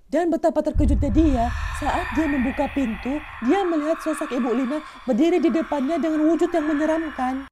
Dan betapa terkejutnya dia saat dia membuka pintu, dia melihat sosok Ibu Lina berdiri di depannya dengan wujud yang menyeramkan.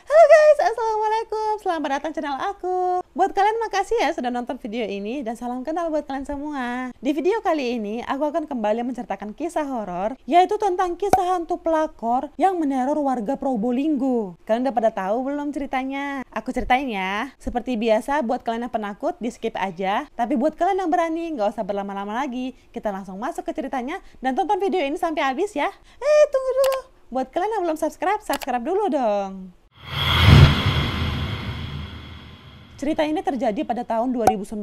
Halo guys, assalamualaikum, selamat datang channel aku. Buat kalian makasih ya sudah nonton video ini dan salam kenal buat kalian semua. Di video kali ini aku akan kembali menceritakan kisah horor, yaitu tentang kisah hantu pelakor yang meneror warga Probolinggo. Kalian udah pada tahu belum ceritanya? Aku ceritain ya. Seperti biasa, buat kalian yang penakut di skip aja, tapi buat kalian yang berani nggak usah berlama-lama lagi. Kita langsung masuk ke ceritanya dan tonton video ini sampai habis ya. Tunggu dulu. Buat kalian yang belum subscribe, subscribe dulu dong. Cerita ini terjadi pada tahun 2009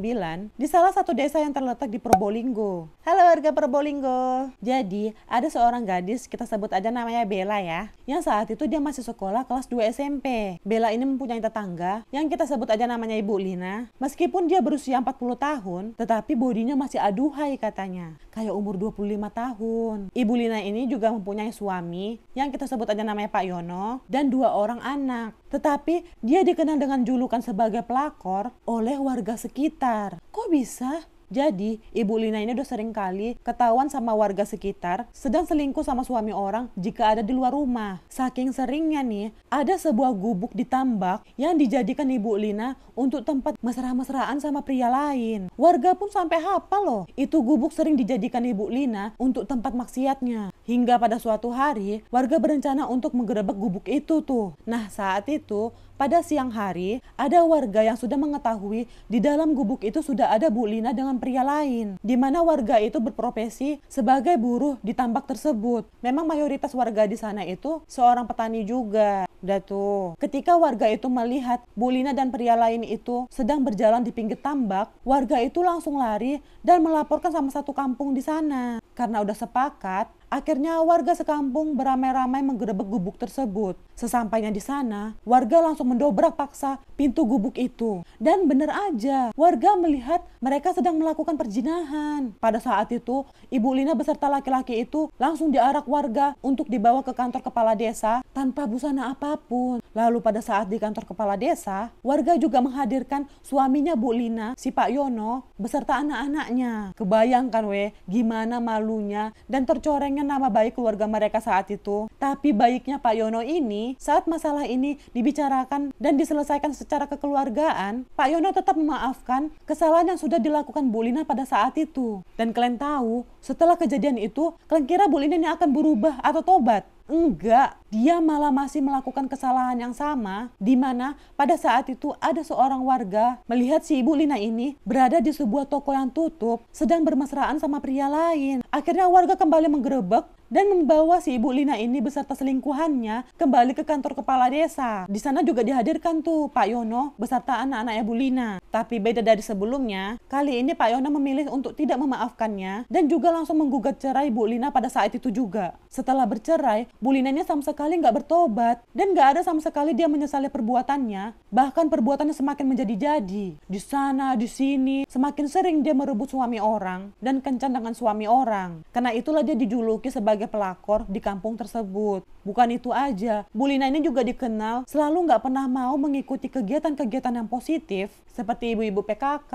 di salah satu desa yang terletak di Probolinggo. Halo warga Probolinggo. Jadi, ada seorang gadis, kita sebut aja namanya Bella ya, yang saat itu dia masih sekolah kelas 2 SMP. Bella ini mempunyai tetangga yang kita sebut aja namanya Ibu Lina. Meskipun dia berusia 40 tahun, tetapi bodinya masih aduhai katanya. Kayak umur 25 tahun. Ibu Lina ini juga mempunyai suami yang kita sebut aja namanya Pak Yono dan 2 orang anak. Tetapi dia dikenal dengan julukan sebagai pelakor oleh warga sekitar. Kok bisa? Jadi, Ibu Lina ini udah sering kali ketahuan sama warga sekitar sedang selingkuh sama suami orang jika ada di luar rumah. Saking seringnya nih, ada sebuah gubuk di tambak yang dijadikan Ibu Lina untuk tempat mesra-mesraan sama pria lain. Warga pun sampai hafal loh, itu gubuk sering dijadikan Ibu Lina untuk tempat maksiatnya. Hingga pada suatu hari, warga berencana untuk menggerebek gubuk itu tuh. Nah, saat itu pada siang hari, ada warga yang sudah mengetahui di dalam gubuk itu sudah ada Bu Lina dengan pria lain, di mana warga itu berprofesi sebagai buruh di tambak tersebut. Memang mayoritas warga di sana itu seorang petani juga. Udah tuh, ketika warga itu melihat Bu Lina dan pria lain itu sedang berjalan di pinggir tambak, warga itu langsung lari dan melaporkan sama satu kampung di sana. Karena udah sepakat, akhirnya warga sekampung beramai-ramai menggerebek gubuk tersebut. Sesampainya di sana, warga langsung mendobrak paksa pintu gubuk itu. Dan bener aja, warga melihat mereka sedang melakukan perjinahan. Pada saat itu, Ibu Lina beserta laki-laki itu langsung diarak warga untuk dibawa ke kantor kepala desa tanpa busana apapun. Lalu pada saat di kantor kepala desa, warga juga menghadirkan suaminya Bu Lina, si Pak Yono, beserta anak-anaknya. Kebayangkan gimana malunya dan tercorengnya nama baik keluarga mereka saat itu. Tapi baiknya Pak Yono ini, saat masalah ini dibicarakan dan diselesaikan secara kekeluargaan, Pak Yono tetap memaafkan kesalahan yang sudah dilakukan Bu Lina pada saat itu. Dan kalian tahu, setelah kejadian itu, kalian kira Bu Lina ini akan berubah atau tobat? Enggak, dia malah masih melakukan kesalahan yang sama, di mana pada saat itu ada seorang warga melihat si Ibu Lina ini berada di sebuah toko yang tutup, sedang bermesraan sama pria lain. Akhirnya warga kembali menggerebek dan membawa si Ibu Lina ini beserta selingkuhannya kembali ke kantor kepala desa. Di sana juga dihadirkan tuh Pak Yono beserta anak-anak Ibu Lina. Tapi beda dari sebelumnya, kali ini Pak Yono memilih untuk tidak memaafkannya dan juga langsung menggugat cerai Bu Lina pada saat itu juga. Setelah bercerai, Bu Lina ini sama sekali nggak bertobat dan nggak ada sama sekali dia menyesali perbuatannya. Bahkan perbuatannya semakin menjadi-jadi. Di sana, di sini, semakin sering dia merebut suami orang dan kencan dengan suami orang. Karena itulah dia dijuluki sebagai pelakor di kampung tersebut. Bukan itu aja, Bu Lina ini juga dikenal selalu nggak pernah mau mengikuti kegiatan-kegiatan yang positif seperti ibu-ibu PKK,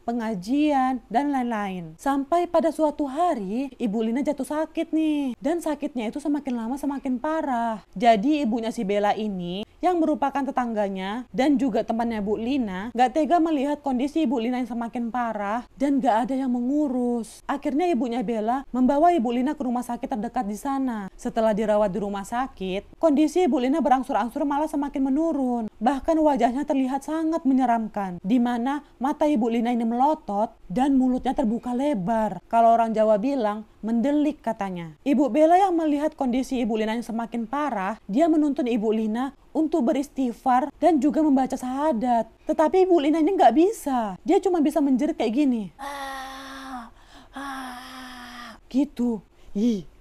pengajian, dan lain-lain. Sampai pada suatu hari, Ibu Lina jatuh sakit nih. Dan sakitnya itu semakin lama semakin parah. Jadi ibunya si Bella ini, yang merupakan tetangganya dan juga temannya Bu Lina, gak tega melihat kondisi Ibu Lina yang semakin parah dan gak ada yang mengurus. Akhirnya ibunya Bella membawa Ibu Lina ke rumah sakit terdekat di sana. Setelah dirawat di rumah sakit, kondisi Ibu Lina berangsur-angsur malah semakin menurun. Bahkan wajahnya terlihat sangat menyeramkan, di mana mata Ibu Lina ini melotot dan mulutnya terbuka lebar. Kalau orang Jawa bilang, mendelik katanya. Ibu Bella yang melihat kondisi Ibu Lina yang semakin parah, dia menuntun Ibu Lina untuk beristighfar dan juga membaca syahadat. Tetapi Ibu Lina ini nggak bisa. Dia cuma bisa menjerit kayak gini. Gitu.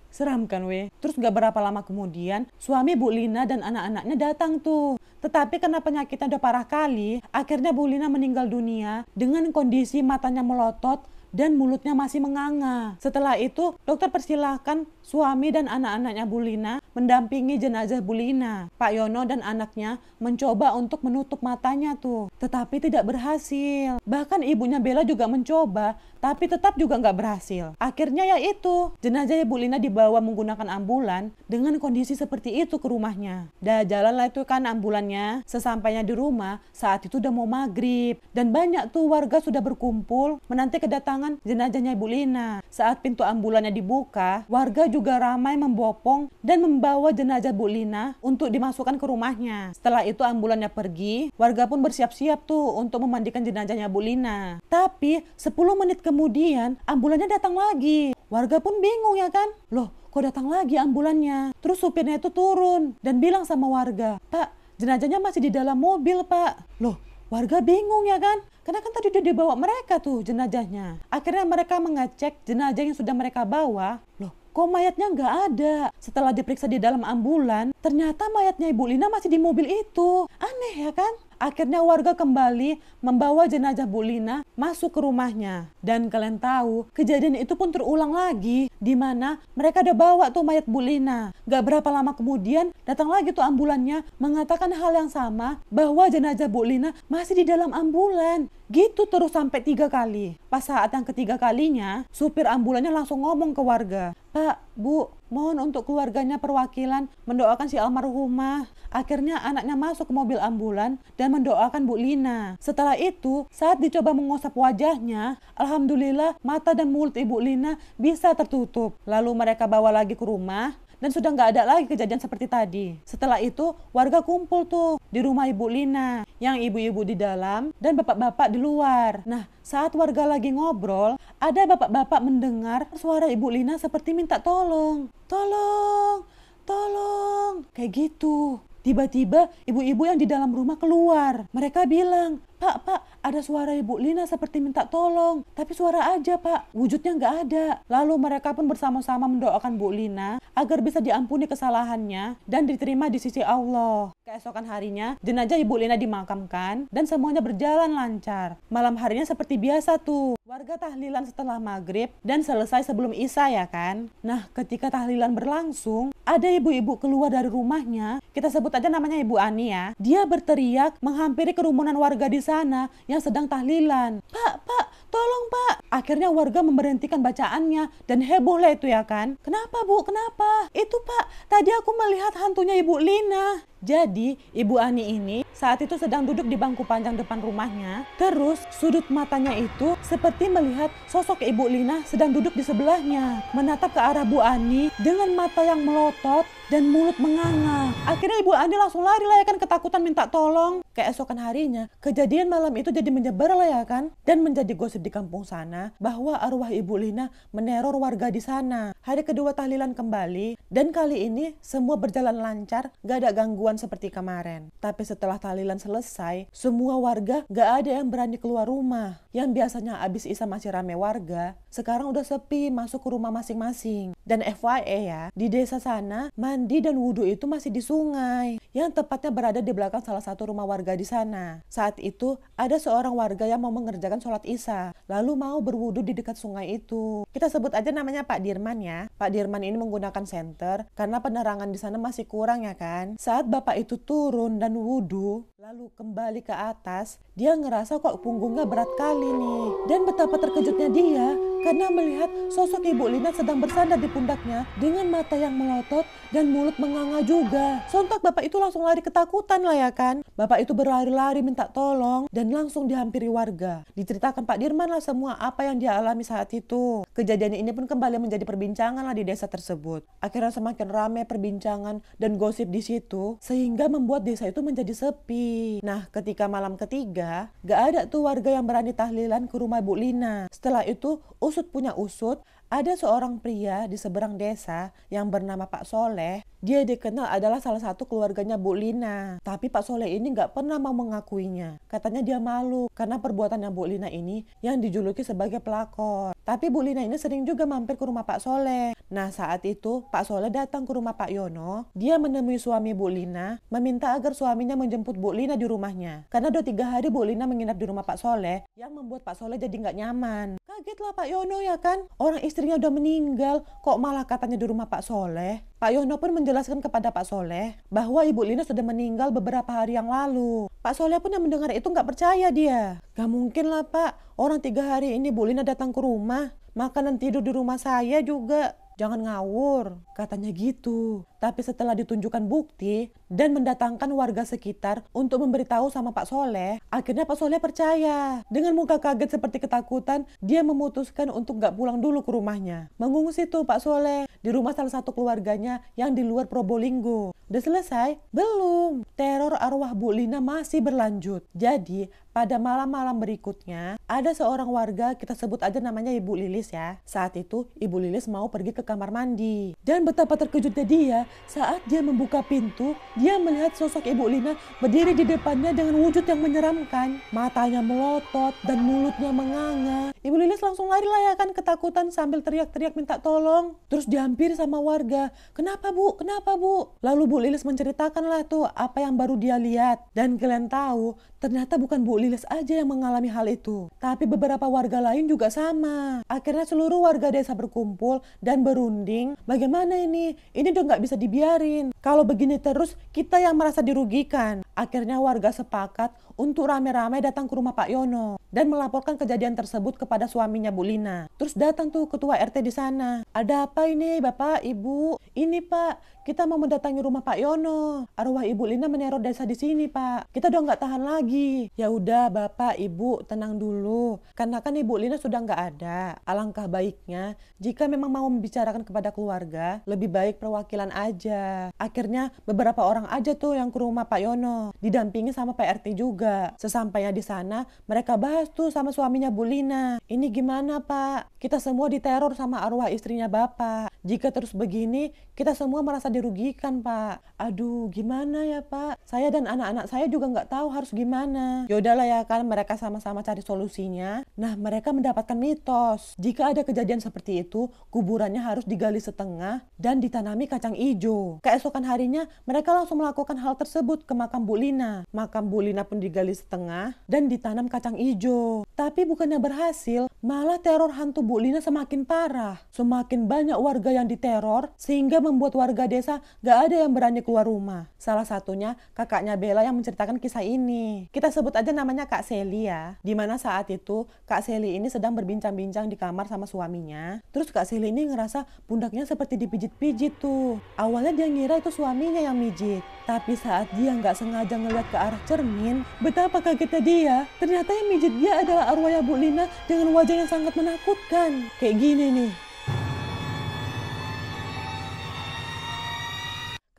Seram kan Terus gak berapa lama kemudian, suami Bu Lina dan anak-anaknya datang tuh. Tetapi karena penyakitnya udah parah kali, akhirnya Bu Lina meninggal dunia dengan kondisi matanya melotot dan mulutnya masih menganga. Setelah itu, dokter persilahkan suami dan anak-anaknya Bu Lina mendampingi jenazah Bu Lina. Pak Yono dan anaknya mencoba untuk menutup matanya tuh, tetapi tidak berhasil. Bahkan ibunya Bella juga mencoba, tapi tetap juga nggak berhasil. Akhirnya ya itu, jenazah Bu Lina dibawa menggunakan ambulan dengan kondisi seperti itu ke rumahnya. Dan jalanlah itu kan ambulannya. Sesampainya di rumah, saat itu udah mau maghrib. Dan banyak tuh warga sudah berkumpul menanti kedatangan jenazahnya Bu Lina. Saat pintu ambulannya dibuka, warga juga ramai membopong dan membawa jenazah Bu Lina untuk dimasukkan ke rumahnya. Setelah itu ambulannya pergi, warga pun bersiap-siap tuh untuk memandikan jenazahnya Bu Lina. Tapi 10 menit kemudian ambulannya datang lagi. Warga pun bingung ya kan? Loh, kok datang lagi ambulannya? Terus supirnya itu turun dan bilang sama warga, "Pak, jenazahnya masih di dalam mobil, Pak." Loh, warga bingung ya kan? Karena kan tadi udah dibawa mereka tuh jenazahnya. Akhirnya mereka mengecek jenazah yang sudah mereka bawa. Loh, kok mayatnya nggak ada? Setelah diperiksa di dalam ambulan, ternyata mayatnya Ibu Lina masih di mobil itu. Aneh ya kan? Akhirnya warga kembali membawa jenazah Bu Lina masuk ke rumahnya. Dan kalian tahu, kejadian itu pun terulang lagi, di mana mereka udah bawa tuh mayat Bu Lina. Gak berapa lama kemudian, datang lagi tuh ambulannya mengatakan hal yang sama, bahwa jenazah Bu Lina masih di dalam ambulan. Gitu terus sampai 3 kali. Pas saat yang ketiga kalinya, supir ambulannya langsung ngomong ke warga, "Pak, Bu, mohon untuk keluarganya perwakilan mendoakan si almarhumah." Akhirnya anaknya masuk ke mobil ambulan dan mendoakan Bu Lina. Setelah itu, saat dicoba mengusap wajahnya, alhamdulillah mata dan mulut Ibu Lina bisa tertutup. Lalu mereka bawa lagi ke rumah dan sudah nggak ada lagi kejadian seperti tadi. Setelah itu, warga kumpul tuh di rumah Ibu Lina, yang ibu-ibu di dalam dan bapak-bapak di luar. Nah, saat warga lagi ngobrol, ada bapak-bapak mendengar suara Ibu Lina seperti minta tolong. "Tolong, tolong," kayak gitu. Tiba-tiba ibu-ibu yang di dalam rumah keluar. Mereka bilang, Pak, ada suara Ibu Lina seperti minta tolong. Tapi suara aja, Pak. Wujudnya nggak ada." Lalu mereka pun bersama-sama mendoakan Bu Lina agar bisa diampuni kesalahannya dan diterima di sisi Allah. Keesokan harinya, jenazah Ibu Lina dimakamkan dan semuanya berjalan lancar. Malam harinya seperti biasa tuh. Warga tahlilan setelah maghrib dan selesai sebelum isya ya kan. Nah, ketika tahlilan berlangsung, ada ibu-ibu keluar dari rumahnya. Kita sebut aja namanya Ibu Ani ya. Dia berteriak menghampiri kerumunan warga di sana yang sedang tahlilan. Pak, tolong Pak." Akhirnya warga memberhentikan bacaannya dan heboh lah itu ya kan. "Kenapa Bu, kenapa?" "Itu Pak, tadi aku melihat hantunya Ibu Lina." Jadi, Ibu Ani ini saat itu sedang duduk di bangku panjang depan rumahnya. Terus, sudut matanya itu seperti melihat sosok Ibu Lina sedang duduk di sebelahnya, menatap ke arah Bu Ani dengan mata yang melotot dan mulut menganga. Akhirnya Ibu Ani langsung lari lah ya kan, ketakutan minta tolong. Keesokan harinya, kejadian malam itu jadi menyebar lah ya kan, dan menjadi gosip di kampung sana bahwa arwah Ibu Lina meneror warga di sana. Hari kedua tahlilan kembali, dan kali ini semua berjalan lancar, gak ada gangguan seperti kemarin. Tapi setelah tahlilan selesai, semua warga gak ada yang berani keluar rumah. Yang biasanya abis isya masih rame warga, sekarang udah sepi masuk ke rumah masing-masing. Dan FYI ya, di desa sana mandi dan wudhu itu masih di sungai, yang tepatnya berada di belakang salah satu rumah warga di sana. Saat itu ada seorang warga yang mau mengerjakan sholat isya, lalu mau berwudhu di dekat sungai itu. Kita sebut aja namanya Pak Dirman ya. Pak Dirman ini menggunakan senter karena penerangan di sana masih kurang ya kan. Saat Bapak itu turun dan wudhu, lalu kembali ke atas, dia ngerasa kok punggungnya berat kali nih. Dan betapa terkejutnya dia karena melihat sosok Ibu Lina sedang bersandar di pundaknya dengan mata yang melotot dan mulut menganga juga. Sontak Bapak itu langsung lari ketakutan lah ya kan. Bapak itu berlari-lari minta tolong dan langsung dihampiri warga. Diceritakan Pak Dirman lah semua apa yang dia alami saat itu. Kejadian ini pun kembali menjadi perbincangan lah di desa tersebut. Akhirnya semakin ramai perbincangan dan gosip di situ, sehingga membuat desa itu menjadi sepi. Nah, ketika malam ketiga, gak ada tuh warga yang berani tahlilan ke rumah Bu Lina. Setelah itu, usut punya usut, ada seorang pria di seberang desa yang bernama Pak Soleh. Dia dikenal adalah salah satu keluarganya Bu Lina. Tapi Pak Soleh ini gak pernah mau mengakuinya. Katanya dia malu karena perbuatannya Bu Lina ini yang dijuluki sebagai pelakor. Tapi Bu Lina ini sering juga mampir ke rumah Pak Soleh. Nah saat itu Pak Soleh datang ke rumah Pak Yono. Dia menemui suami Bu Lina, meminta agar suaminya menjemput Bu Lina di rumahnya. Karena udah 3 hari Bu Lina menginap di rumah Pak Soleh, yang membuat Pak Soleh jadi nggak nyaman. Kagetlah Pak Yono ya kan, orang istrinya udah meninggal, kok malah katanya di rumah Pak Soleh. Pak Yono pun menjelaskan kepada Pak Soleh bahwa Ibu Lina sudah meninggal beberapa hari yang lalu. Pak Soleh pun yang mendengar itu nggak percaya dia. Gak mungkin lah Pak, orang 3 hari ini Bu Lina datang ke rumah, makanan tidur di rumah saya juga. Jangan ngawur, katanya gitu. Tapi setelah ditunjukkan bukti dan mendatangkan warga sekitar untuk memberitahu sama Pak Soleh, akhirnya Pak Soleh percaya. Dengan muka kaget seperti ketakutan, dia memutuskan untuk gak pulang dulu ke rumahnya. Mengungsi tuh Pak Soleh di rumah salah satu keluarganya yang di luar Probolinggo. Udah selesai? Belum. Teror arwah Bu Lina masih berlanjut. Jadi, pada malam-malam berikutnya, ada seorang warga, kita sebut aja namanya Ibu Lilis ya. Saat itu, Ibu Lilis mau pergi ke kamar mandi. Dan betapa terkejutnya dia saat dia membuka pintu, dia melihat sosok Ibu Lina berdiri di depannya dengan wujud yang menyeramkan. Matanya melotot dan mulutnya menganga. Ibu Lilis langsung lari layakan ketakutan sambil teriak-teriak minta tolong. Terus dihampiri sama warga. Kenapa Bu? Kenapa Bu? Lalu Bu Lilis menceritakan lah tuh apa yang baru dia lihat. Dan kalian tahu, ternyata bukan Bu Lilis aja yang mengalami hal itu. Tapi beberapa warga lain juga sama. Akhirnya seluruh warga desa berkumpul dan berunding. Bagaimana ini? Ini udah nggak bisa dibiarin. Kalau begini terus, kita yang merasa dirugikan. Akhirnya warga sepakat untuk rame-rame datang ke rumah Pak Yono dan melaporkan kejadian tersebut kepada suaminya Bu Lina. Terus datang tuh ketua RT di sana. Ada apa ini Bapak, Ibu? Ini Pak, kita mau mendatangi rumah Pak Yono. Arwah Ibu Lina meneror desa di sini Pak. Kita udah nggak tahan lagi. Ya udah Bapak, Ibu tenang dulu. Karena kan Ibu Lina sudah nggak ada. Alangkah baiknya jika memang mau membicarakan kepada keluarga, lebih baik perwakilan aja. Akhirnya beberapa orang aja tuh yang ke rumah Pak Yono, didampingi sama Pak RT juga. Sesampainya di sana, mereka bahas tuh sama suaminya Bu Lina. Ini gimana Pak? Kita semua diteror sama arwah istrinya Bapak. Jika terus begini, kita semua merasa dirugikan Pak. Aduh, gimana ya Pak? Saya dan anak-anak saya juga nggak tahu harus gimana. Yaudahlah ya kan, mereka sama-sama cari solusinya. Nah, mereka mendapatkan mitos. Jika ada kejadian seperti itu, kuburannya harus digali setengah dan ditanami kacang ijo. Keesokan harinya, mereka langsung melakukan hal tersebut ke makam Bu Lina. Makam Bu Lina pun digali setengah dan ditanam kacang ijo. Tapi bukannya berhasil, malah teror hantu Bu Lina semakin parah. Semakin banyak warga yang diteror, sehingga membuat warga desa gak ada yang berani keluar rumah. Salah satunya kakaknya Bella yang menceritakan kisah ini. Kita sebut aja namanya Kak Seli ya. Dimana saat itu Kak Seli ini sedang berbincang-bincang di kamar sama suaminya. Terus Kak Seli ini ngerasa pundaknya seperti dipijit-pijit tuh. Awalnya dia ngira itu suaminya yang mijit. Tapi saat dia nggak sengaja ngeliat ke arah cermin, betapa kagetnya dia. Ternyata yang mijit dia adalah arwahnya Bu Lina dengan wajah yang sangat menakutkan. Kayak gini nih.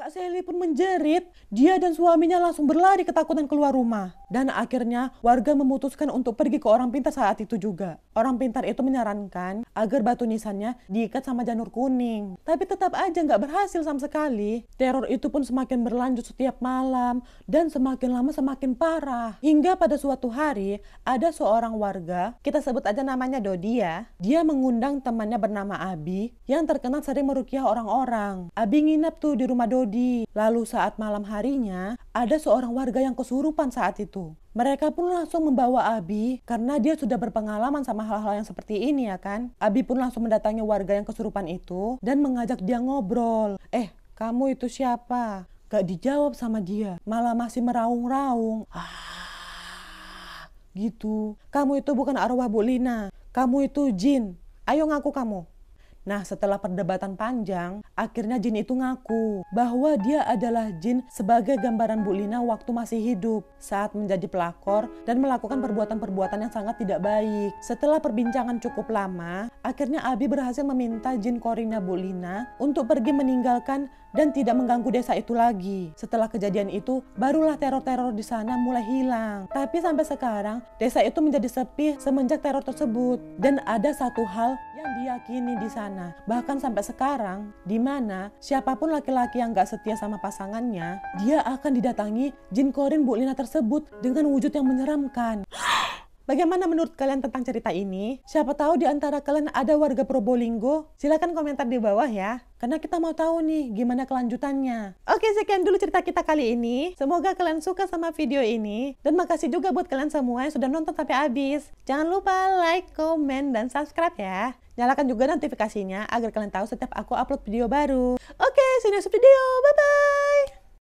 Kak Seli pun menjerit. Dia dan suaminya langsung berlari ketakutan keluar rumah. Dan akhirnya warga memutuskan untuk pergi ke orang pintar saat itu juga. Orang pintar itu menyarankan agar batu nisannya diikat sama janur kuning. Tapi tetap aja nggak berhasil sama sekali. Teror itu pun semakin berlanjut setiap malam. Dan semakin lama semakin parah. Hingga pada suatu hari ada seorang warga, kita sebut aja namanya Dodi ya. Dia mengundang temannya bernama Abi yang terkenal sering meruqyah orang-orang. Abi nginep tuh di rumah Dodi. Lalu saat malam harinya, ada seorang warga yang kesurupan saat itu. Mereka pun langsung membawa Abi karena dia sudah berpengalaman sama hal-hal yang seperti ini ya kan. Abi pun langsung mendatangi warga yang kesurupan itu dan mengajak dia ngobrol. Kamu itu siapa? Gak dijawab sama dia, malah masih meraung-raung. Gitu. Kamu itu bukan arwah Bu Lina, kamu itu jin. Ayo ngaku kamu. Nah, setelah perdebatan panjang, akhirnya jin itu ngaku bahwa dia adalah jin sebagai gambaran Bu Lina waktu masih hidup saat menjadi pelakor dan melakukan perbuatan-perbuatan yang sangat tidak baik. Setelah perbincangan cukup lama, akhirnya Abi berhasil meminta jin korinnya Bu Lina untuk pergi meninggalkan dan tidak mengganggu desa itu lagi. Setelah kejadian itu, barulah teror-teror di sana mulai hilang. Tapi sampai sekarang, desa itu menjadi sepi semenjak teror tersebut. Dan ada satu hal yang diyakini di sana. Bahkan sampai sekarang, di mana siapapun laki-laki yang gak setia sama pasangannya, dia akan didatangi jin korin Bu Lina tersebut dengan wujud yang menyeramkan. Bagaimana menurut kalian tentang cerita ini? Siapa tahu di antara kalian ada warga Probolinggo? Silahkan komentar di bawah ya. Karena kita mau tahu nih gimana kelanjutannya. Oke, sekian dulu cerita kita kali ini. Semoga kalian suka sama video ini. Dan makasih juga buat kalian semua yang sudah nonton sampai habis. Jangan lupa like, komen, dan subscribe ya. Nyalakan juga notifikasinya agar kalian tahu setiap aku upload video baru. Oke, see you next video. Bye-bye.